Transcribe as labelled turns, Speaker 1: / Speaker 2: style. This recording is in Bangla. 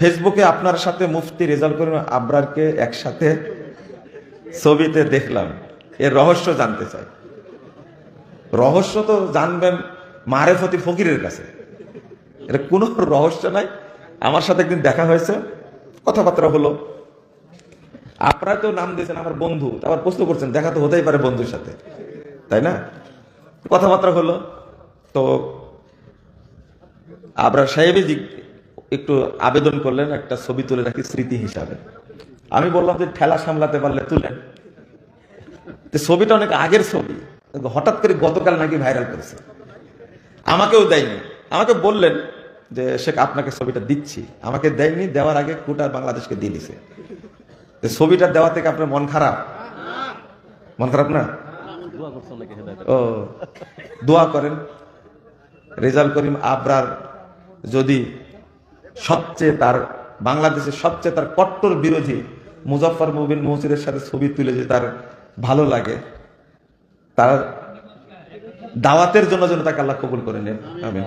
Speaker 1: ফেসবুকে আপনার সাথে মুফতি রেজাউল করিম আবরারকে একসাথে ছবিতে দেখলাম, এর রহস্য জানতে চাই। রহস্য তো জানবেন মারেফতি ফকিরের কাছে, এটা কোনো রহস্য নাই। আমার সাথে একদিন দেখা হয়েছে, কথাবার্তা হলো, আপনারা তো নাম দিয়েছেন আমার বন্ধু, আবার প্রশ্ন করছেন দেখা তো হতেই পারে বন্ধুর সাথে, তাই না? কথাবার্তা হলো, তো আবরার সাহেবই একটু আবেদন করলেন একটা ছবি তুলে রাখি স্মৃতি হিসাবে। আমি বললাম যে ঠেলা সামলাতে পারলে তুলেন। ছবিটা অনেক আগের ছবি, হঠাৎ করে গতকাল নাকি ভাইরাল করেছে, আমাকেও দেয়নি। আমাকে বললেন যে শেখ আপনাকে ছবিটা দিচ্ছি, আমাকে দেয়নি, দেওয়ার আগে গোটা বাংলাদেশকে দিয়ে দিছে। ছবিটা দেওয়া থেকে আপনার মন খারাপ? মন খারাপ না? ও, দোয়া করেন রেজাউল করিম আবরার যদি সবচেয়ে তার বাংলাদেশের সবচেয়ে তার কট্টর বিরোধী মুজাফফর মুবিন মহসিনের সাথে ছবি তুলে যে তার ভালো লাগে, তার দাওয়াতের জন্য যেন তাকে আল্লাহ কবুল করে নেন। আমিন।